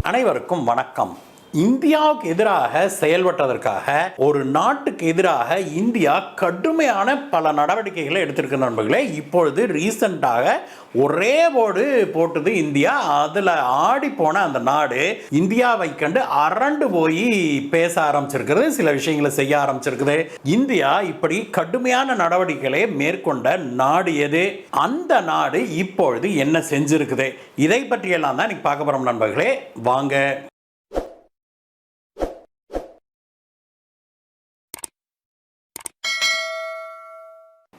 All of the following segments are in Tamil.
அனைவருக்கும் வணக்கம். இந்தியாவுக்கு எதிராக செயல்பட்டதற்காக ஒரு நாட்டுக்கு எதிராக இந்தியா கடுமையான பல நடவடிக்கைகளை எடுத்திருக்கிற நண்பர்களே. இப்பொழுது ரீசெண்டாக ஒரே போடு போட்டது இந்தியா. அதில் ஆடி போன அந்த நாடு இந்தியாவை கண்டு அரண்டு போய் பேச ஆரம்பிச்சிருக்கிறது, சில விஷயங்களை செய்ய ஆரம்பிச்சிருக்குது. இந்தியா இப்படி கடுமையான நடவடிக்கைகளை மேற்கொண்ட நாடு எது? அந்த நாடு இப்பொழுது என்ன செஞ்சிருக்குது? இதை பற்றியெல்லாம் தான் இன்னைக்கு பார்க்க போறோம் நண்பர்களே. வாங்க.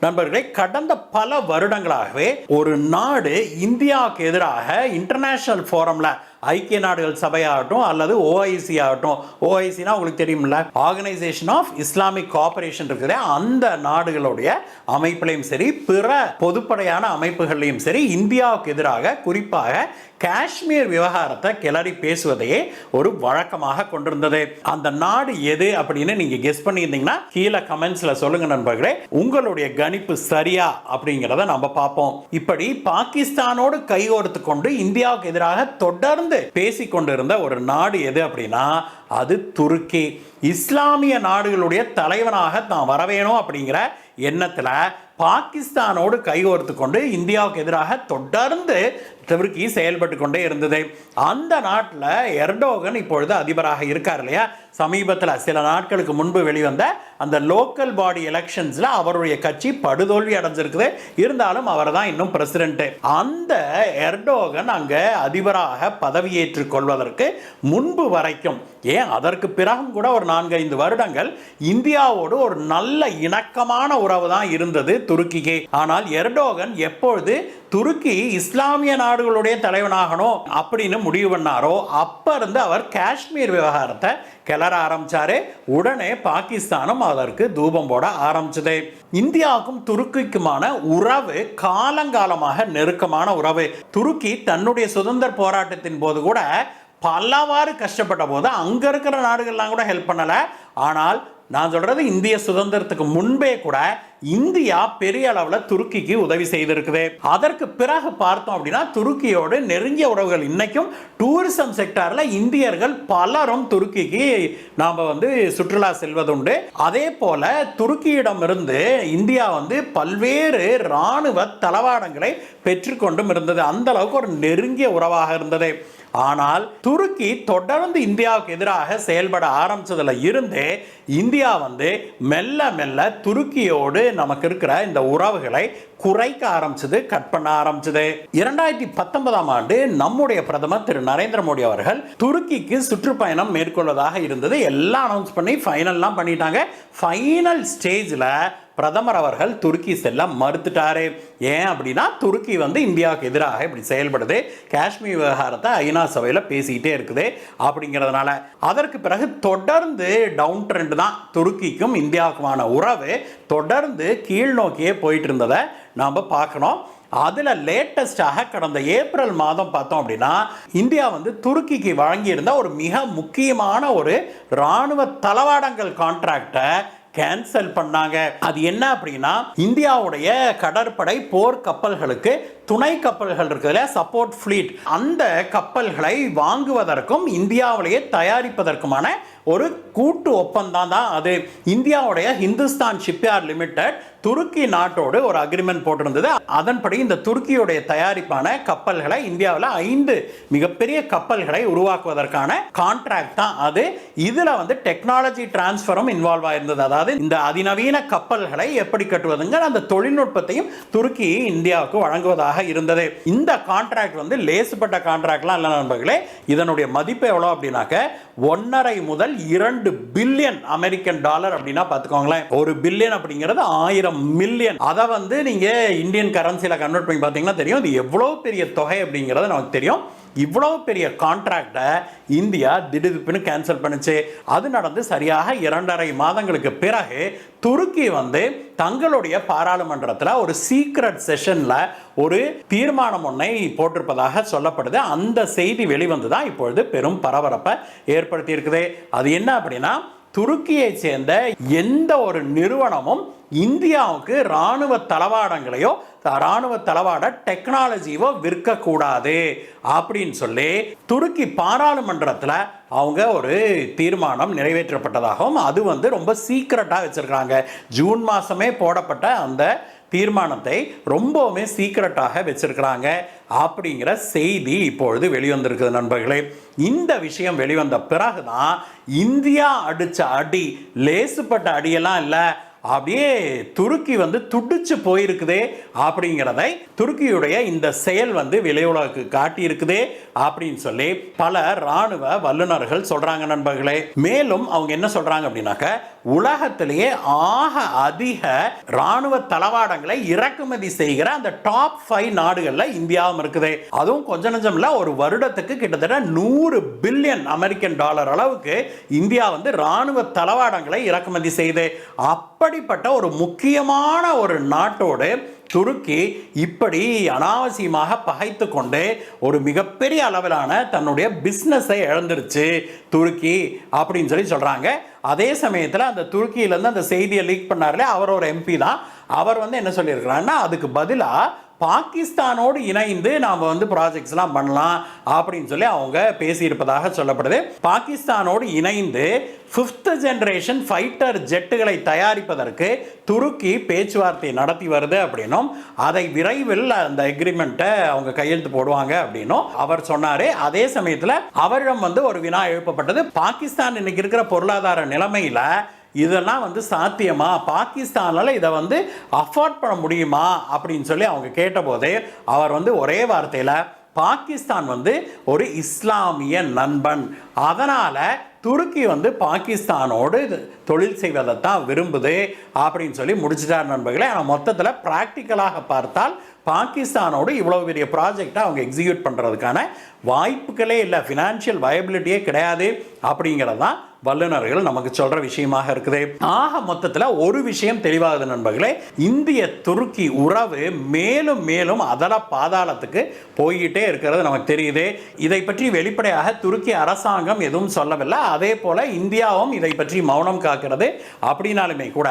நண்பர்களே, கடந்த பல வருடங்களாகவே ஒரு நாடு இந்தியாவுக்கு எதிராக இன்டர்நேஷனல் ஃபோரம்ல ஐக்கிய நாடுகள் சபையாகட்டும் அல்லது ஓஐசி ஆகட்டும், ஓஐசினா உங்களுக்கு தெரியும்ல, ஆர்கனைசேஷன் ஆஃப் இஸ்லாமிக் கோஆபரேஷன் இருக்குது, அந்த நாடுகளுடைய அமைப்பிலையும் சரி பிற பொதுப்படையான அமைப்புகளையும் சரி இந்தியாவுக்கு எதிராக குறிப்பாக காஷ்மீர் விவகாரத்தை கிளறி பேசுவதையே ஒரு வழக்கமாக கொண்டிருந்தது. அந்த நாடு எது அப்படின்னு நீங்க கெஸ் பண்ணியிருந்தீங்கன்னா கீழே கமெண்ட்ஸ்ல சொல்லுங்க நண்பர்களே. உங்களுடைய கணிப்பு சரியா அப்படிங்கிறத நம்ம பார்ப்போம். இப்படி பாகிஸ்தானோடு கைகோர்த்து கொண்டு இந்தியாவுக்கு எதிராக தொடர்ந்து பேசிக்கொண்டிருந்த ஒரு நாடு எது அப்படின்னா அது துருக்கி. இஸ்லாமிய நாடுகளுடைய தலைவனாக தான் வரவேணும் அப்படிங்கிற எண்ணத்துல பாகிஸ்தானோடு கைகோர்த்து கொண்டு இந்தியாவுக்கு எதிராக தொடர்ந்து துருக்கி செயல்பட்டு கொண்டே இருந்தது. அந்த நாட்டில் எர்டோகன் இப்பொழுது அதிபராக இருக்கார் இல்லையா. சமீபத்தில் சில நாட்களுக்கு முன்பு வெளிவந்த அந்த லோக்கல் பாடி எலெக்ஷன்ஸ்ல அவருடைய கட்சி படுதோல்வி அடைஞ்சிருக்குது. இருந்தாலும் அவர் தான் இன்னும் பிரசிடென்ட். அந்த எர்டோகன் அங்க அதிபராக பதவியேற்றுக் கொள்வதற்கு முன்பு வரைக்கும், ஏன் அதற்கு பிறகும் கூட ஒரு 4-5 வருடங்கள் இந்தியாவோடு ஒரு நல்ல இணக்கமான உறவு தான் இருந்தது துருக்கிக்கு. ஆனால் எர்டோகன் எப்பொழுது துருக்கி இஸ்லாமிய நாடுகளுடைய தலைவனாகணும் அப்படின்னு முடிவு பண்ணாரோ அப்ப இருந்து அவர் காஷ்மீர் விவகாரத்தை கிளற ஆரம்பிச்சாரு. உடனே பாகிஸ்தானும் அதற்கு தூபம் போட ஆரம்பிச்சது. இந்தியாவுக்கும் துருக்கிக்குமான உறவு காலங்காலமாக நெருக்கமான உறவு. துருக்கி தன்னுடைய சுதந்திர போராட்டத்தின் போது கூட பலவாறு கஷ்டப்பட்ட போது அங்க இருக்கிற நாடுகள்லாம் கூட ஹெல்ப் பண்ணல. ஆனால் நான் சொல்றது இந்திய சுதந்திரத்துக்கு முன்பே கூட இந்தியா பெரிய அளவில் துருக்கிக்கு உதவி செய்திருக்குது. அதற்கு பிறகு பார்த்தோம் அப்படின்னா துருக்கியோடு நெருங்கிய உறவுகள். இன்னைக்கும் டூரிசம் செக்டார்ல இந்தியர்கள் பலரும் துருக்கிக்கு நாம சுற்றுலா செல்வதுண்டு. அதே போல துருக்கியிடம் இருந்து இந்தியா பல்வேறு இராணுவ தளவாடங்களை பெற்றுக்கொண்டும் இருந்தது. அந்த அளவுக்கு ஒரு நெருங்கிய உறவாக இருந்தது. ஆனால் துருக்கி தொடர்ந்து இந்தியாவுக்கு எதிராக செயல்பட ஆரம்பிச்சதுல இருந்து இந்தியா மெல்ல மெல்ல துருக்கியோடு நமக்கு இருக்கிற இந்த உறவுகளை குறைக்க ஆரம்பிச்சது, கட் பண்ண ஆரம்பிச்சது. 2019ஆம் ஆண்டு நம்முடைய பிரதமர் திரு நரேந்திர மோடி அவர்கள் துருக்கிக்கு சுற்றுப்பயணம் மேற்கொள்வதாக இருந்தது. எல்லாம் அனௌன்ஸ் பண்ணி ஃபைனல்லாம் பண்ணிட்டாங்க. ஃபைனல் ஸ்டேஜில் பிரதமர் அவர்கள் துருக்கி செல்ல மறுத்துட்டாரு. ஏன் அப்படின்னா துருக்கி இந்தியாவுக்கு எதிராக இப்படி செயல்படுது, காஷ்மீர் விவகாரத்தை ஐநா சபையில் பேசிக்கிட்டே இருக்குது அப்படிங்கிறதுனால. அதற்கு பிறகு தொடர்ந்து டவுன் ட்ரெண்ட் தான். துருக்கிக்கும் இந்தியாவுக்குமான உறவு தொடர்ந்து கீழ் நோக்கியே போயிட்டு இருந்ததை நாம் பார்க்கணும். அதில் லேட்டஸ்டாக கடந்த ஏப்ரல் மாதம் பார்த்தோம் அப்படின்னா இந்தியா துருக்கிக்கு வழங்கியிருந்த ஒரு மிக முக்கியமான ஒரு இராணுவ தளவாடங்கள் கான்ட்ராக்டை கேன்சல் பண்ணாங்க. அது என்ன அப்படின்னா இந்தியாவுடைய கடற்படை போர் கப்பல்களுக்கு துணை கப்பல்கள் இருக்குல்ல, சப்போர்ட் ஃப்ளீட், அந்த கப்பல்களை வாங்குவதற்கும் இந்தியாவிலேயே தயாரிப்பதற்குமான ஒரு கூட்டு ஒப்பந்தம் தான் அது. இந்தியாவுடைய ஹிந்துஸ்தான் ஷிப்யார்ட் லிமிடெட் துருக்கி நாட்டோடு ஒரு அக்ரிமெண்ட் போட்டிருந்தது. அதன்படி இந்த துருக்கியுடைய தயாரிப்பான கப்பல்களை இந்தியாவில் 5 மிகப்பெரிய கப்பல்களை உருவாக்குவதற்கான கான்ட்ராக்ட் தான் அது. இதுல டெக்னாலஜி டிரான்ஸ்ஃபரும் இன்வால்வ் ஆயிருந்தது. அதாவது இந்த அதிநவீன கப்பல்களை எப்படி கட்டுவதுங்க அந்த தொழில்நுட்பத்தையும் துருக்கி இந்தியாவுக்கு வழங்குவதாக இருந்தது. இந்த கான்ட்ராக்ட் லேசுப்பட்ட கான்ட்ராக்ட்லாம் இல்ல நண்பர்களே. இதனுடைய மதிப்பு எவ்வளவு அப்படின்னாக்க 1.5 முதல் 2 பில்லியன் அமெரிக்கன் டாலர் அப்படின்னா பார்த்துக்கோங்களேன். 1 பில்லியன் அப்படிங்கிறது 1000 மில்லியன். அதை நீங்க இந்தியன் கரன்சில கன்வெர்ட் பண்ணி பார்த்தீங்கன்னா தெரியும் இது எவ்வளவு பெரிய தொகை அப்படிங்கிறது நமக்கு தெரியும். இவ்வளவு பெரிய கான்ட்ராக்டை இந்தியா திடீர்னு கேன்சல் பண்ணுச்சு. அது நடந்து சரியாக 2.5 மாதங்களுக்கு பிறகு துருக்கி தங்களுடைய பாராளுமன்றத்தில் ஒரு சீக்ரெட் செஷன்ல ஒரு தீர்மானம் ஒன்றை போட்டிருப்பதாக சொல்லப்படுது. அந்த செய்தி வெளிவந்துதான் இப்பொழுது பெரும் பரபரப்பை ஏற்படுத்தி இருக்குது. அது என்ன அப்படின்னா துருக்கியை சேர்ந்த எந்த ஒரு நிறுவனமும் இந்தியாவுக்கு இராணுவ தளவாடங்களையோ இராணுவ தளவாட டெக்னாலஜியோ விற்கக்கூடாது அப்படின்னு சொல்லி துருக்கி பாராளுமன்றத்தில் அவங்க ஒரு தீர்மானம் நிறைவேற்றப்பட்டதாகவும் அது வந்து ரொம்ப சீக்கிரட்டாக வச்சிருக்காங்க. ஜூன் மாதமே போடப்பட்ட அந்த தீர்மானத்தை ரொம்பவுமே சீக்கிரட்டாக வச்சிருக்கிறாங்க அப்படிங்கிற செய்தி இப்பொழுது வெளிவந்திருக்குது நண்பர்களே. இந்த விஷயம் வெளிவந்த பிறகுதான் இந்தியா அடிச்ச அடி லேசுப்பட்ட அடியெல்லாம் இல்லை, அப்படியே துருக்கி வந்து துடிச்சு போயிருக்குதே அப்படிங்கிறதை துருக்கியுடைய இந்த செயல் வந்து வெளியுலகுக்கு காட்டி இருக்குதே அப்படின்னு சொல்லி பல இராணுவ வல்லுநர்கள் சொல்றாங்க நண்பர்களே. மேலும் அவங்க என்ன சொல்றாங்க அப்படின்னாக்க, உலகத்திலேயே ஆக அதிக இராணுவ தளவாடங்களை இறக்குமதி செய்கிற அந்த டாப் 5 நாடுகள்ல இந்தியாவும் இருக்குது. அதுவும் கொஞ்ச நஞ்சம் இல்ல, ஒரு வருடத்துக்கு கிட்டத்தட்ட 100 பில்லியன் அமெரிக்கன் டாலர் அளவுக்கு இந்தியா வந்து இராணுவ தளவாடங்களை இறக்குமதி செய்து. அப்படிப்பட்ட ஒரு முக்கியமான ஒரு நாட்டோடு துருக்கி இப்படி அனாவசியமாக பகைத்து கொண்டு ஒரு மிகப்பெரிய அளவிலான தன்னுடைய பிஸ்னஸை இழந்துருச்சு துருக்கி அப்படின்னு சொல்லி சொல்றாங்க. அதே சமயத்தில் அந்த துருக்கியிலேருந்து அந்த செய்தியை லீக் பண்ணார்ல, அவர் ஒரு எம்பி தான். அவர் வந்து என்ன சொல்லியிருக்கிறாருன்னா, அதுக்கு பதிலாக பாகிஸ்தானோடு இணைந்து நாம் வந்து ப்ராஜெக்ட்ஸ்லாம் பண்ணலாம் அப்படின்னு சொல்லி அவங்க பேசியிருப்பதாக சொல்லப்படுது. பாகிஸ்தானோடு இணைந்து 5th ஜெனரேஷன் ஃபைட்டர் ஜெட்டுகளை தயாரிப்பதற்கு துருக்கி பேச்சுவார்த்தை நடத்தி வருது அப்படின்னும், அதை விரைவில் அந்த எக்ரிமெண்ட்டை அவங்க கையெழுத்து போடுவாங்க அப்படின்னும் அவர் சொன்னார். அதே சமயத்தில் அவரிடம் வந்து ஒரு வினா எழுப்பப்பட்டது, பாகிஸ்தான் இன்னைக்கு இருக்கிற பொருளாதார நிலைமையில் இதெல்லாம் வந்து சாத்தியமா, பாகிஸ்தானால இதை வந்து அஃபோர்ட் பண்ண முடியுமா அப்படின்னு சொல்லி அவங்க கேட்டபோதே அவர் வந்து ஒரே வார்த்தையில், பாகிஸ்தான் வந்து ஒரு இஸ்லாமிய நண்பன், அதனால துருக்கி வந்து பாகிஸ்தானோடு தொழில் செய்வதைத்தான் விரும்புது அப்படின்னு சொல்லி முடிச்சிட்டார் நண்பர்களே. ஆனால் மொத்தத்தில் ப்ராக்டிக்கலாக பார்த்தால் பாகிஸ்தானோடு இவ்வளோ பெரிய ப்ராஜெக்டை அவங்க எக்ஸிக்யூட் பண்ணுறதுக்கான வாய்ப்புகளே இல்லை, ஃபினான்ஷியல் வயபிலிட்டியே கிடையாது அப்படிங்கிறது தான் வல்லுநர்கள் நமக்கு சொல்ற விஷயமாக இருக்குது. ஆக மொத்தத்தில் ஒரு விஷயம் தெளிவாகுது நண்பர்களே, இந்திய துருக்கி உறவு மேலும் மேலும் அதல பாதாளத்துக்கு போய்கிட்டே இருக்கிறது நமக்கு தெரியுது. இதை பற்றி வெளிப்படையாக துருக்கி அரசாங்கம் எதுவும் சொல்லவில்லை. அதே போல இந்தியாவும் இதை பற்றி மௌனம் காக்கிறது. அப்படின்னாலுமே கூட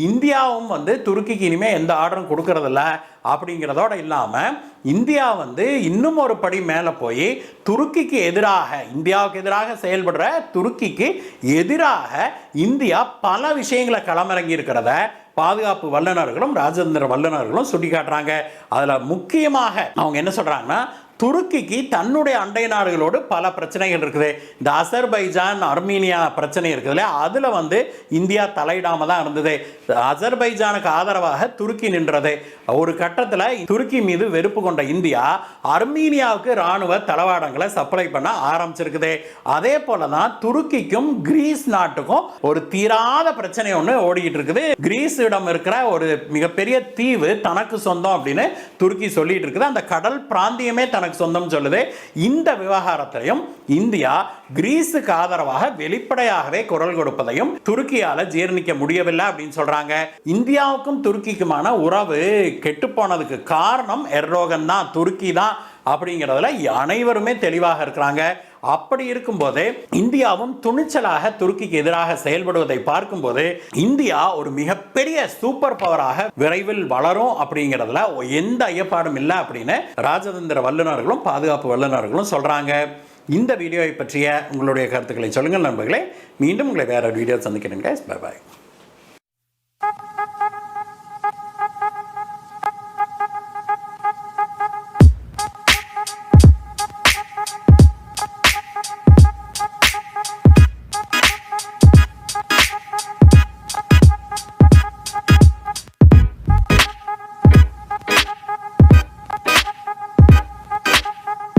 இந்தியாவும் வந்து துருக்கிக்கு இனிமேல் எந்த ஆர்டரும் கொடுக்கறதில்ல அப்படிங்கிறதோட இல்லாமல் இந்தியா வந்து இன்னும் ஒரு படி மேலே போய் துருக்கிக்கு எதிராக, இந்தியாவுக்கு எதிராக செயல்படுற துருக்கிக்கு எதிராக இந்தியா பல விஷயங்களை களமிறங்கி இருக்கிறத பாதுகாப்பு வல்லுநர்களும் ராஜதந்திர வல்லுநர்களும் சுட்டி காட்டுறாங்க. அதில் முக்கியமாக அவங்க என்ன சொல்கிறாங்கன்னா, துருக்கிக்கு தன்னுடைய அண்டை நாடுகளோடு பல பிரச்சனைகள் இருக்குது. இந்த அசர்பைஜான் அர்மீனியா பிரச்சனை இருக்குதுல்ல, அதில் வந்து இந்தியா தலையிடாம தான் இருந்தது. அசர்பைஜானுக்கு ஆதரவாக துருக்கி நின்றது. ஒரு கட்டத்தில் துருக்கி மீது வெறுப்பு கொண்ட இந்தியா அர்மீனியாவுக்கு இராணுவ தளவாடங்களை சப்ளை பண்ண ஆரம்பிச்சிருக்குது. அதே போல தான் துருக்கிக்கும் கிரீஸ் நாட்டுக்கும் ஒரு தீராத பிரச்சனை ஒன்று ஓடிக்கிட்டு இருக்குது. கிரீஸிடம் இருக்கிற ஒரு மிகப்பெரிய தீவு தனக்கு சொந்தம் அப்படின்னு துருக்கி சொல்லிட்டு இருக்குது. அந்த கடல் பிராந்தியமே தனக்கு சொந்தம் சொல்லுது. இந்த விவகாரத்தையும் இந்தியா கிரீஸுக்கு ஆதரவாக வெளிப்படையாகவே குரல் கொடுப்பதையும் துருக்கியால ஜீர்ணிக்க முடியவில்லை அப்படின்னு சொல்றாங்க. இந்தியாவுக்கும் துருக்கிக்குமான உறவு கெட்டு போனதுக்கு காரணம் எர்டோகன் தான், துருக்கி தான் அப்படிங்கிறதுல அனைவருமே தெளிவாக இருக்கிறாங்க. அப்படி இருக்கும்போது இந்தியாவும் துணிச்சலாக துருக்கிக்கு எதிராக செயல்படுவதை பார்க்கும்போது இந்தியா ஒரு மிகப்பெரிய சூப்பர் பவராக விரைவில் வளரும் அப்படிங்கிறதுல எந்த ஐயப்பாடும் இல்லை அப்படின்னு ராஜதந்திர வல்லுநர்களும் பாதுகாப்பு வல்லுநர்களும் சொல்றாங்க. இந்த வீடியோவை பற்றிய உங்களுடைய கருத்துக்களை சொல்லுங்கள் நண்பர்களே. மீண்டும் உங்களை வேற வீடியோ சந்திக்கிறேன். Bye bye.